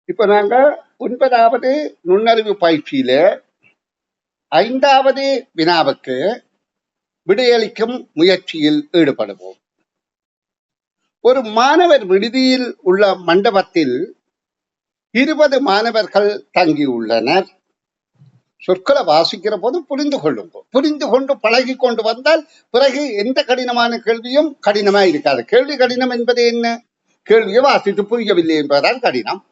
இப்ப நாங்க 9வது நுண்ணறிவு பயிற்சியில 5வது வினாவுக்கு விடையளிக்கும் முயற்சியில் ஈடுபடுவோம். ஒரு மாணவர் விடுதியில் உள்ள மண்டபத்தில் 20 மாணவர்கள் தங்கியுள்ளனர். சொற்களை வாசிக்கிற போது புரிந்து கொண்டு பழகி கொண்டு வந்தால் பிறகு எந்த கடினமான கேள்வியும் கடினமா இருக்காது. கேள்வி கடினம் என்பது என்ன? கேள்வியை வாசித்து புரியவில்லை என்பதுதான் கடினம்.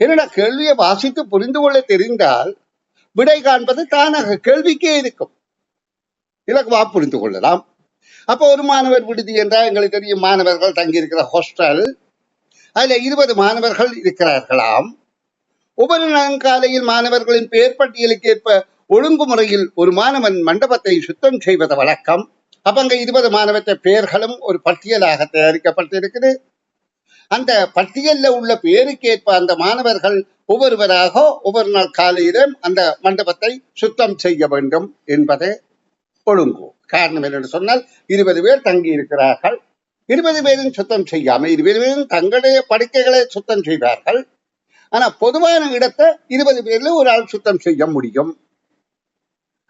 என்னடா, கேள்வியை வாசித்து புரிந்து கொள்ள தெரிந்தால் விடை காண்பது தானாக கேள்விக்கே இருக்கும், இலக்குவா புரிந்து கொள்ளலாம். அப்போ ஒரு மாணவர் விடுதி என்றால் எங்களுக்கு தெரியும், மாணவர்கள் தங்கியிருக்கிற ஹாஸ்டல். அதுல 20 மாணவர்கள் இருக்கிறார்களாம். ஒவ்வொரு நாள் காலையில் மாணவர்களின் பெயர் பட்டியலுக்கு ஏற்ப ஒழுங்குமுறையில் ஒரு மாணவன் மண்டபத்தை சுத்தம் செய்வது வழக்கம். அப்ப அங்க 20 மாணவர்கள் பெயர்களும் ஒரு பட்டியலாக தயாரிக்கப்பட்டிருக்குது. அந்த பட்டியல்ல உள்ள பெயருக்கு ஏற்ப அந்த மாணவர்கள் ஒவ்வொருவராக ஒவ்வொரு நாள் காலையிலும் அந்த மண்டபத்தை சுத்தம் செய்ய வேண்டும் என்பது ஒழுங்கு. காரணம் என்னென்று சொன்னால் 20 பேர் தங்கி இருக்கிறார்கள். 20 பேரும் சுத்தம் செய்யாம 20 பேரும் தங்களுடைய படுக்கைகளை சுத்தம் செய்வார்கள். ஆனா பொதுவான இடத்தை 20 பேர்ல ஒரு ஆள் சுத்தம் செய்ய முடியும்.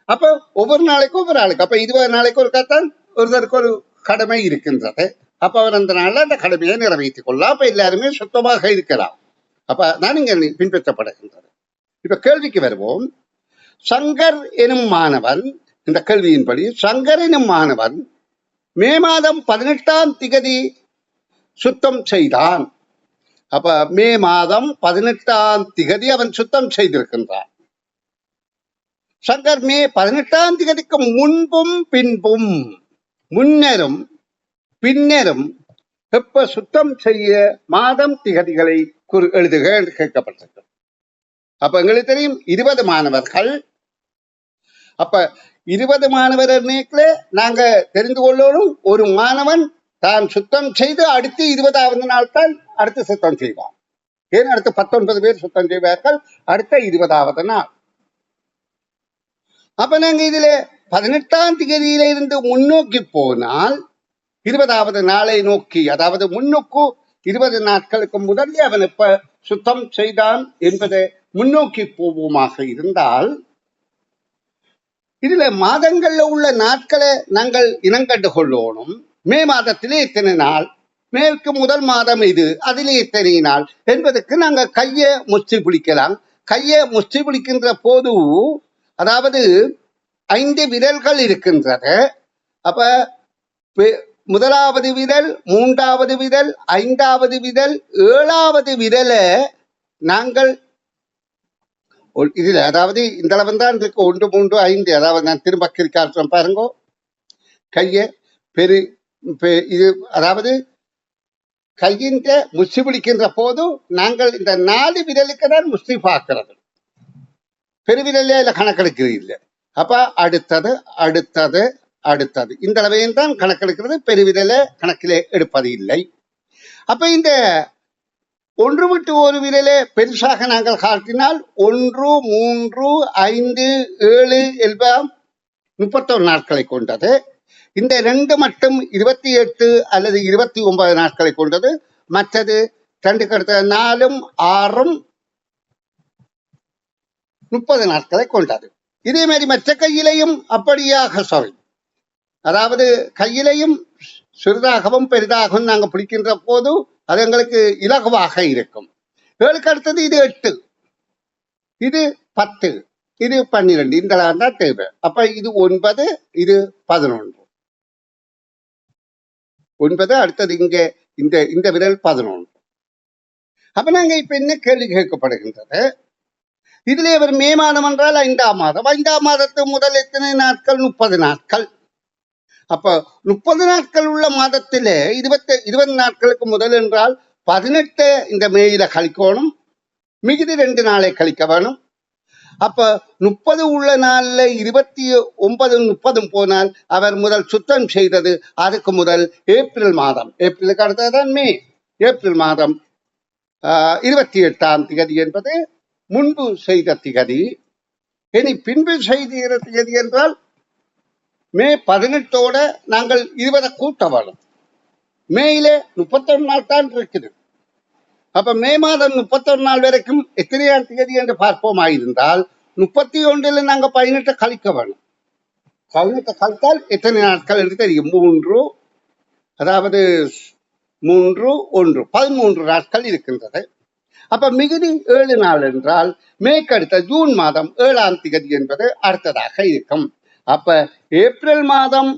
அப்ப ஒவ்வொரு நாளைக்கும் ஒவ்வொரு ஆளுக்கு, அப்ப 20 நாளைக்கு ஒரு கத்தான் ஒருத்தருக்கு ஒரு கடமை இருக்கின்றது. அப்ப அவர் அந்த நாள்ல அந்த கடமையை நிறைவேற்றிக் கொள்ளலாம். அப்ப எல்லாருமே சுத்தமாக இருக்கலாம். அப்ப நான் இங்க பின்பற்றப்படுகின்றது. இப்ப கேள்விக்கு வருவோம். சங்கர் எனும் மாணவன், இந்த கேள்வியின்படி சங்கர் எனும் மாணவன் மே மாதம் 18ஆம் திகதி சுத்தம் செய்தான். அப்ப மே மாதம் 18ஆம் திகதி அவன் சுத்தம் செய்திருக்கின்றான். சங்கர் மே 18ஆம் திகதிக்கு முன்பும் பின்பும், முன்னரும் பின்னரும் எப்ப சுத்தம் செய்ய மாதம் திகதிகளை எழுதுக என்று கேட்கப்பட்டது. அப்ப எங்களுக்கு தெரியும் 20 மாணவர்கள். அப்ப 20 மாணவர் நாங்க தெரிந்து கொள்ளணும், ஒரு மாணவன் தான் சுத்தம் செய்து அடுத்து 20வது நாள் தான் அடுத்து சுத்தம் செய்வான். ஏன் அடுத்து 19 பேர் சுத்தம் செய்வார்கள் அடுத்த 20வது நாள். அப்ப நாங்க இதுல 18ஆம் திகதியில இருந்து முன்னோக்கி போனால் 20வது நாளை நோக்கி, அதாவது முன்னுக்கு 20 நாட்களுக்கு முதல்ல அவன் எப்ப சுத்தம் செய்தான் என்பதை முன்னோக்கி போவோமாக இருந்தால், இதுல மாதங்கள்ல உள்ள நாட்களை நாங்கள் இனங்கண்டு கொள்ளணும். மே மாதத்திலே எத்தனை நாள், மேற்கு முதல் மாதம் இது, அதிலே எத்தனை நாள் என்பதற்கு நாங்க கையை முச்சி பிடிக்கலாம். கையை முச்சி பிடிக்கின்ற போது, அதாவது 5 விரல்கள் இருக்கின்றது. அப்ப முதலாவது விரல், 3வது விரல், 5வது விரல், 7வது விரலை நாங்கள் இதுல, அதாவது இந்த அளவு தான் இருக்கு, 1, 3, 5. அதாவது நான் திரும்ப கிரிக்காட்டுறேன் பாருங்க. கைய இது, அதாவது கையின் முஸ்தி பிடிக்கின்ற போது நாங்கள் இந்த 4 விரலுக்கு தான் முஸ்தி பார்க்கிறது, பெருவிரலே இல்ல கணக்கெடுக்கிறது இல்லை. அப்ப அடுத்தது அடுத்தது அடுத்தது இந்த அளவையும் தான் கணக்கெடுக்கிறது, பெருவிரல கணக்கிலே எடுப்பது இல்லை. அப்ப இந்த 1 விட்டு 1 விரலே பெருசாக நாங்கள் காட்டினால் 1, 3, 5, 7 எல்லாம் 31 நாட்களை கொண்டது. இந்த 2 மட்டும் 28 அல்லது 29 நாட்களை கொண்டது. மற்றது 2 அடுத்த 4, 6 30 நாட்களை கொண்டது. இதே மாதிரி மற்ற கையிலையும் அப்படியாக சாரி, அதாவது கையிலையும் சிறிதாகவும் பெரிதாகவும் நாங்கள் பிடிக்கின்ற போது அது எங்களுக்கு இலகுவாக இருக்கும். 7க்கு அடுத்தது இது 8, இது 10, இது 12, இந்த தான் தேவை. அப்ப இது 9, இது 11. 9 அடுத்தது இங்க இந்த விரல் 11. அப்ப நாங்க இப்ப என்ன கேள்வி கேட்கப்படுகின்றது, இதுல இவர் மே மாதம் என்றால் 5ஆம் மாதம். 5ஆம் மாதத்து முதல் எத்தனை நாட்கள்? 30 நாட்கள். அப்ப 30 நாட்கள் உள்ள மாதத்திலே 20 நாட்களுக்கு முதல் என்றால் 18 இந்த மேயில கழிக்கணும், மிகுதி 2 நாளை கழிக்க வேணும். அப்ப 30 உள்ள நாள்ல 29, 30 போனால் அவர் முதல் சுத்தம் செய்தது அதுக்கு முதல் ஏப்ரல் மாதம். ஏப்ரலுக்கு அடுத்ததான் மே. ஏப்ரல் மாதம் 28ஆம் திகதி என்பது முன்பு செய்த திகதி. இனி பின்பு செய்த திகதி என்றால் மே 18ஓட நாங்கள் 20 கூட்ட வேணும். மேயிலே 31 நாள் தான் இருக்குது. அப்ப மே மாதம் 31 நாள் வரைக்கும் எத்தனையாம் தேதி என்று பார்ப்போமாயிருந்தால் 31 நாங்க 18 கழிக்க வேணும். 18 கழித்தால் எத்தனை நாட்கள் என்று தெரியும். 3 அதாவது 3 1 13 நாட்கள் இருக்கின்றது. அப்ப மிகுதி 7 நாள் என்றால் மேற்கு அடுத்த ஜூன் மாதம் 7ஆம் தேதி என்பது அடுத்ததாக இருக்கும். அப்ப ஏப்ரல் மாதம்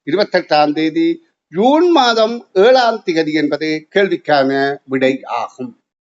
28ஆம் தேதி, ஜூன் மாதம் 7ஆம் தேதி என்பது கேள்விக்கான விடை ஆகும்.